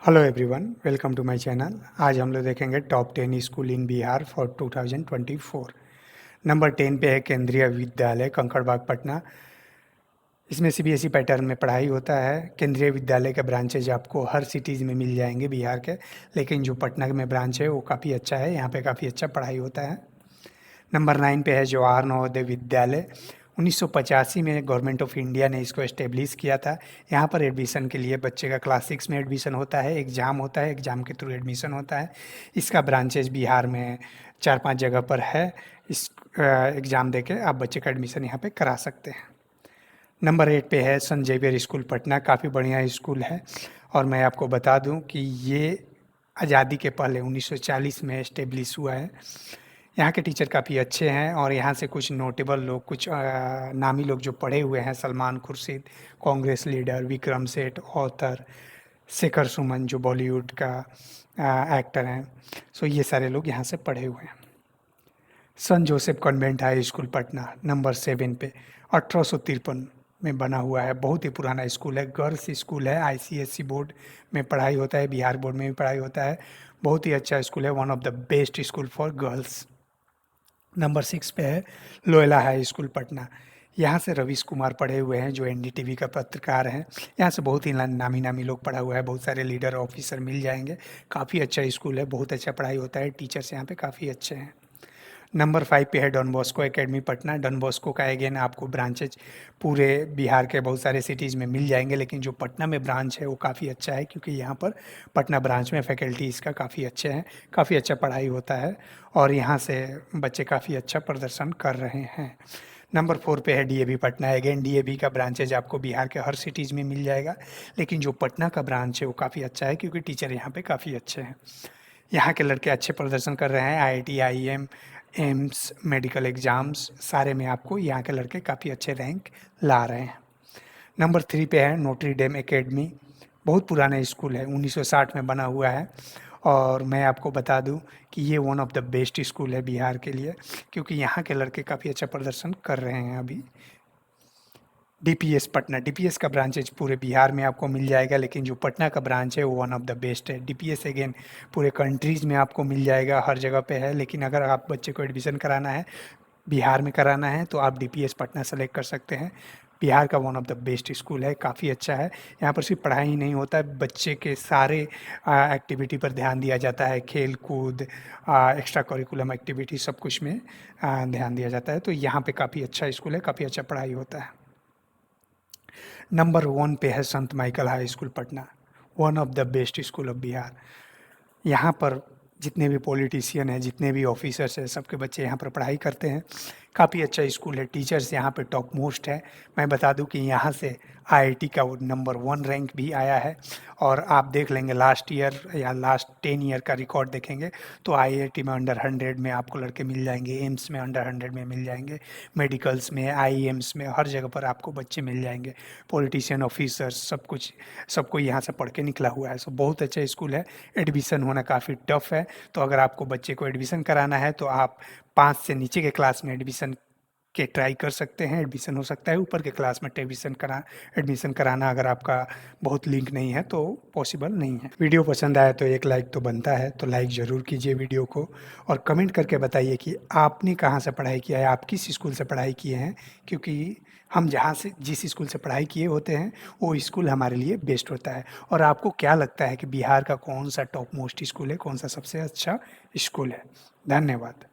Hello everyone, welcome to my channel. आज हम लोग देखेंगे top 10 school in Bihar for 2024। Number 10 पे है केंद्रीय विद्यालय कंकड़बाग पटना। इसमें सीबीएसई पैटर्न में पढ़ाई होता है। केंद्रीय विद्यालय के ब्रांचेज आपको हर सिटीज़ में मिल जाएंगे बिहार के, लेकिन जो पटना में ब्रांच है वो काफ़ी अच्छा है। यहाँ पे काफ़ी अच्छा पढ़ाई होता है। नंबर 9 पे है जवाहर नवोदय विद्यालय। 1985 में गवर्नमेंट ऑफ इंडिया ने इसको एस्टेब्लिश किया था। यहाँ पर एडमिशन के लिए बच्चे का क्लास 6 में एडमिशन होता है, एग्ज़ाम होता है, एग्ज़ाम के थ्रू एडमिशन होता है। इसका ब्रांचेज बिहार में 4-5 जगह पर है। इस एग्ज़ाम दे के आप बच्चे का एडमिशन यहाँ पे करा सकते हैं। नंबर 8 पे है संत जेवियर स्कूल पटना। काफ़ी बढ़िया स्कूल है और मैं आपको बता दूं कि ये आज़ादी के पहले 1940 में एस्टेब्लिश हुआ है। यहाँ के टीचर काफ़ी अच्छे हैं और यहाँ से कुछ नोटेबल लोग, कुछ नामी लोग जो पढ़े हुए हैं, सलमान खुर्शीद, कांग्रेस लीडर, विक्रम सेठ, ऑथर, शेखर सुमन जो बॉलीवुड का एक्टर हैं। सो ये सारे लोग यहाँ से पढ़े हुए हैं। संत Joseph convent high school Patna number 7 पे 1853 में बना हुआ है। बहुत ही पुराना स्कूल है, गर्ल्स स्कूल है। आईसीएसई बोर्ड में पढ़ाई होता है, बिहार बोर्ड में भी पढ़ाई होता है। बहुत ही अच्छा स्कूल है, one of the best school for girls. Number 6 पे है लोयला हाई स्कूल पटना। यहाँ से रवीश कुमार पढ़े हुए हैं जो एनडीटीवी का पत्रकार हैं। यहाँ से बहुत ही नामी नामी लोग पढ़ा हुआ है, बहुत सारे लीडर ऑफिसर मिल जाएंगे। काफ़ी अच्छा स्कूल है, बहुत अच्छा पढ़ाई होता है, टीचर्स यहाँ पे काफ़ी अच्छे हैं। नंबर 5 पे है Don Bosco academy Patna. Don Bosco का अगेन आपको ब्रांचेज पूरे बिहार के बहुत सारे सिटीज़ में मिल जाएंगे, लेकिन जो पटना में ब्रांच है वो काफ़ी अच्छा है, क्योंकि यहाँ पर पटना ब्रांच में फैकल्टी इसका काफ़ी अच्छे हैं, काफ़ी अच्छा पढ़ाई होता है और यहाँ से बच्चे काफ़ी अच्छा प्रदर्शन कर रहे हैं। नंबर 4 पे है डीएवी पटना। अगेन डीएवी का ब्रांचेज आपको बिहार के हर सिटीज़ में मिल जाएगा, लेकिन जो पटना का ब्रांच है वो काफ़ी अच्छा है, क्योंकि टीचर यहाँ पे काफ़ी अच्छे हैं। यहाँ के लड़के अच्छे प्रदर्शन कर रहे हैं। IIT, IIM, AIIMS, medical exams सारे में आपको यहाँ के लड़के काफ़ी अच्छे रैंक ला रहे हैं। नंबर 3 पे है नोटरी डेम एकेडमी। बहुत पुराना स्कूल है, 1960 में बना हुआ है और मैं आपको बता दूं कि ये one of the best school है बिहार के लिए, क्योंकि यहाँ के लड़के काफ़ी अच्छा प्रदर्शन कर रहे हैं अभी। डीपीएस पटना। डीपीएस का ब्रांचेज पूरे बिहार में आपको मिल जाएगा, लेकिन जो पटना का ब्रांच है वो वन ऑफ द बेस्ट है। डीपीएस अगेन पूरे कंट्रीज़ में आपको मिल जाएगा, हर जगह पे है, लेकिन अगर आप बच्चे को एडमिशन कराना है, बिहार में कराना है, तो आप डीपीएस पटना सेलेक्ट कर सकते हैं। बिहार का one of the best school है, काफ़ी अच्छा है। यहाँ पर सिर्फ पढ़ाई ही नहीं होता है, बच्चे के सारे एक्टिविटी पर ध्यान दिया जाता है, खेल कूद, एक्स्ट्रा करिकुलम एक्टिविटी, सब कुछ में ध्यान दिया जाता है। तो यहाँ पे काफ़ी अच्छा स्कूल है, काफ़ी अच्छा पढ़ाई होता है। नंबर 1 पे है संत Michael high school Patna, one of the best school of Bihar. यहाँ पर जितने भी पॉलिटिशियन हैं, जितने भी ऑफिसर्स हैं, सबके बच्चे यहाँ पर पढ़ाई करते हैं। काफ़ी अच्छा स्कूल है, टीचर्स यहाँ पे टॉप मोस्ट है। मैं बता दूं कि यहाँ से आईआईटी का वो नंबर 1 रैंक भी आया है। और आप देख लेंगे लास्ट ईयर या लास्ट 10 ईयर का रिकॉर्ड देखेंगे तो आईआईटी में अंडर 100 में आपको लड़के मिल जाएंगे, एम्स में अंडर 100 में मिल जाएंगे, मेडिकल्स में, आईएम्स में, हर जगह पर आपको बच्चे मिल जाएंगे। पॉलिटिशियन, ऑफिसर्स, सब कुछ, सब कोई यहाँ से पढ़ के निकला हुआ है। सो बहुत अच्छा स्कूल है। एडमिशन होना काफ़ी टफ है, तो अगर आपको बच्चे को एडमिशन कराना है तो आप 5 से नीचे के क्लास में एडमिशन के ट्राई कर सकते हैं, एडमिशन हो सकता है। ऊपर के क्लास में एडमिशन कराना अगर आपका बहुत लिंक नहीं है तो पॉसिबल नहीं है। वीडियो पसंद आया तो एक लाइक तो बनता है, तो लाइक ज़रूर कीजिए वीडियो को और कमेंट करके बताइए कि आपने कहाँ से पढ़ाई किया है, आप किस स्कूल से पढ़ाई किए हैं, क्योंकि हम जहाँ से जिस स्कूल से पढ़ाई किए होते हैं वो स्कूल हमारे लिए बेस्ट होता है। और आपको क्या लगता है कि बिहार का कौन सा टॉप मोस्ट स्कूल है, कौन सा सबसे अच्छा स्कूल है? धन्यवाद।